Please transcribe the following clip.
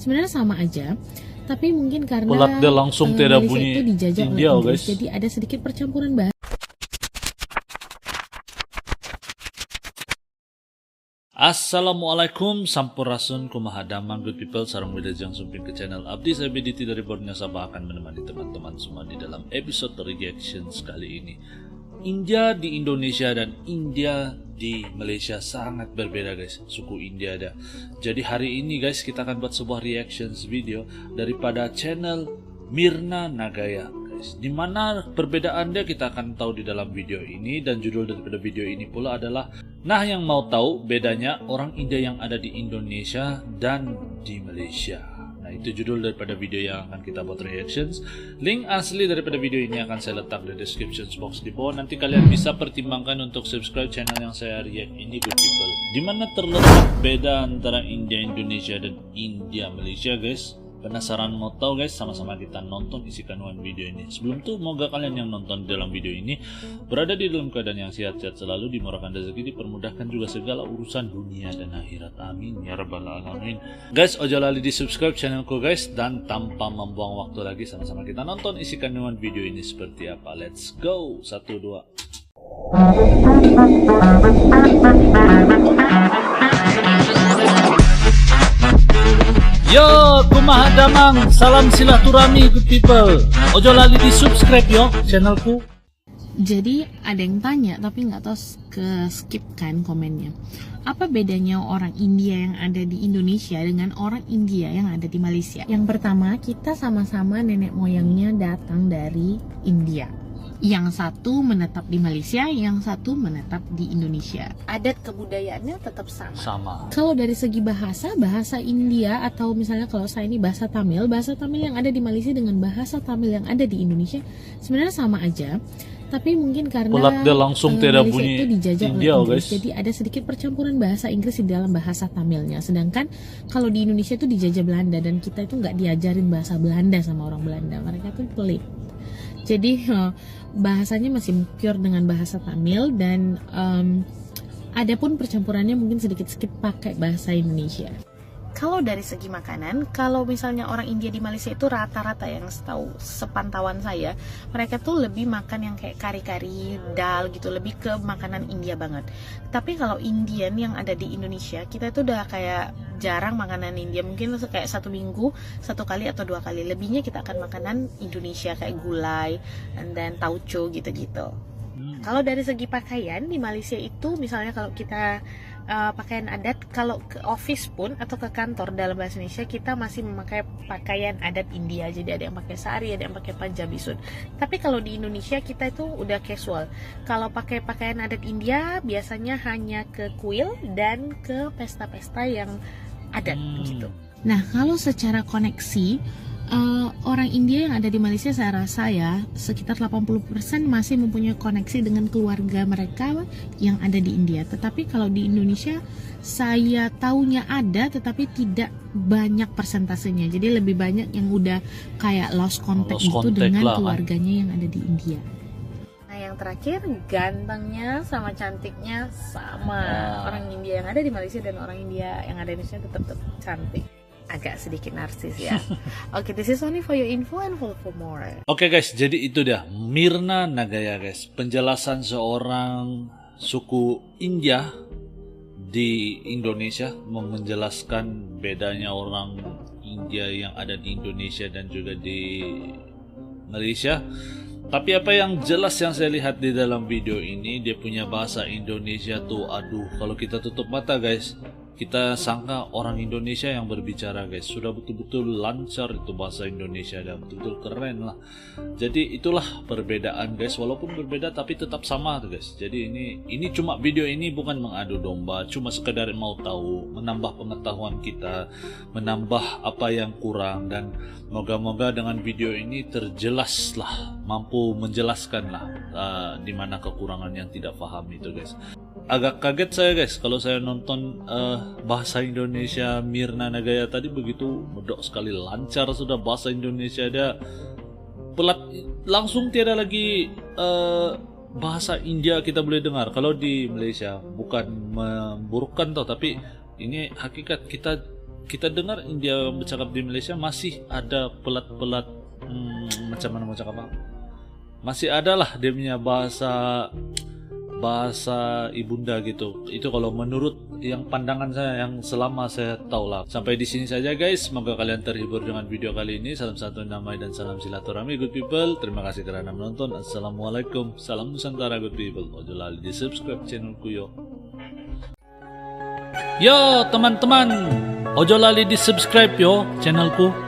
sebenarnya sama aja, tapi mungkin karena pelat dia langsung tidak Malaysia bunyi itu dijajah India, oleh Inggris, guys. jadi ada sedikit percampuran bahasa. Assalamualaikum, sampurasun, kumaha damang, good people, sarang widajang sumping ke channel Abdi saya BDT dari Borneo Sabah akan menemani teman-teman semua di dalam episode reactions kali ini. India di Indonesia dan India di Malaysia sangat berbeda, guys. Suku India ada. Jadi hari ini, guys, kita akan buat sebuah reactions video daripada channel Mirna Nagaya, guys. Dimana perbedaannya kita akan tahu di dalam video ini, dan judul daripada video ini pula adalah nah yang mau tahu bedanya orang India yang ada di Indonesia dan di Malaysia. Nah, itu judul daripada video yang akan kita buat reactions. Link asli daripada video ini akan saya letak di description box di bawah. Nanti kalian bisa pertimbangkan untuk subscribe channel yang saya react ini, good people. Dimana terletak beda antara India Indonesia dan India Malaysia, guys? Penasaran mau tahu, guys? Sama-sama kita nonton isi kandungan video ini. Sebelum itu, semoga kalian yang nonton dalam video ini berada di dalam keadaan yang sehat-sehat selalu, dimurahkan rezeki, dipermudahkan juga segala urusan dunia dan akhirat. Amin ya rabbal alamin. Guys, ojo lali di subscribe channelku, guys, dan tanpa membuang waktu lagi, sama-sama kita nonton isi kandungan video ini seperti apa. Let's go. 1, 2. Yo, kumaha damang, salam silaturahmi, good people. Ojo lali di subscribe yo channelku. Jadi ada yang tanya tapi nggak tahu, ke skip kan komennya. Apa bedanya orang India yang ada di Indonesia dengan orang India yang ada di Malaysia? Yang pertama, kita sama-sama nenek moyangnya datang dari India. Yang satu menetap di Malaysia, yang satu menetap di Indonesia. Adat kebudayaannya tetap sama. Kalau dari segi bahasa, bahasa India atau misalnya kalau saya ini bahasa Tamil yang ada di Malaysia dengan bahasa Tamil yang ada di Indonesia sebenarnya sama aja. Tapi mungkin karena pelat dia langsung tidak Malaysia bunyi itu dijajah India, oleh Inggris, guys. jadi ada sedikit percampuran bahasa Inggris di dalam bahasa Tamilnya. Sedangkan kalau di Indonesia itu dijajah Belanda dan kita itu nggak diajarin bahasa Belanda sama orang Belanda. Mereka tuh pelit. Jadi bahasanya masih pure dengan bahasa Tamil, dan ada pun percampurannya mungkin sedikit-sedikit pakai bahasa Indonesia. Kalau dari segi makanan, kalau misalnya orang India di Malaysia itu rata-rata yang setahu sepantauan saya, mereka tuh lebih makan yang kayak kari-kari, dal gitu, lebih ke makanan India banget. Tapi kalau Indian yang ada di Indonesia, kita itu udah kayak jarang makanan India, mungkin kayak 1 minggu 1 kali atau 2 kali. Lebihnya kita akan makanan Indonesia kayak gulai dan tauco gitu-gitu. Kalau dari segi pakaian di Malaysia itu, misalnya kalau kita pakaian adat, kalau ke office pun atau ke kantor dalam bahasa Indonesia kita masih memakai pakaian adat India. Jadi ada yang pakai sari, ada yang pakai Punjabi suit. Tapi kalau di Indonesia kita itu udah casual. Kalau pakai pakaian adat India biasanya hanya ke kuil dan ke pesta-pesta yang adat gitu. Nah, kalau secara koneksi, orang India yang ada di Malaysia saya rasa ya sekitar 80% masih mempunyai koneksi dengan keluarga mereka yang ada di India. Tetapi kalau di Indonesia saya taunya ada, tetapi tidak banyak persentasenya. Jadi lebih banyak yang udah kayak lost contact gitu dengan keluarganya yang ada di India. Nah, yang terakhir, gantengnya sama cantiknya sama. Orang India yang ada di Malaysia dan orang India yang ada di Indonesia tetap cantik. Agak sedikit narsis ya. Oke, this is only for your info and follow for more. Oke, guys, jadi itu dia Mirna Nagaya, guys. Penjelasan seorang suku India di Indonesia, menjelaskan bedanya orang India yang ada di Indonesia dan juga di Malaysia. Tapi apa yang jelas yang saya lihat di dalam video ini, dia punya bahasa Indonesia tuh, aduh, kalau kita tutup mata, guys, kita sangka orang Indonesia yang berbicara, guys. Sudah betul-betul lancar itu bahasa Indonesia dan betul-betul keren lah. Jadi itulah perbedaan, guys. Walaupun berbeda tapi tetap sama, guys. Jadi ini cuma video ini bukan mengadu domba, cuma sekedar mau tahu, menambah pengetahuan kita, menambah apa yang kurang, dan moga-moga dengan video ini terjelas lah, mampu menjelaskan lah di mana kekurangan yang tidak paham itu, guys. Agak kaget saya, guys, kalau saya nonton bahasa Indonesia Mirna Nagaya tadi begitu medok sekali, lancar sudah bahasa Indonesia, ada pelat langsung, tiada lagi bahasa India kita boleh dengar. Kalau di Malaysia, bukan memburukkan tau, tapi ini hakikat, kita kita dengar India bercakap di Malaysia masih ada pelat-pelat macam mana mau cakap apa? Masih ada lah dia punya bahasa ibunda gitu. Itu kalau menurut yang pandangan saya yang selama saya tahu lah. Sampai di sini saja guys. Semoga kalian terhibur dengan video kali ini. Salam satu damai dan salam silaturahmi good people. Terima kasih kerana menonton. Assalamualaikum. Salam Nusantara good people. Ojo lali di subscribe channelku yo. Yo teman-teman, ojo lali di subscribe yo channelku.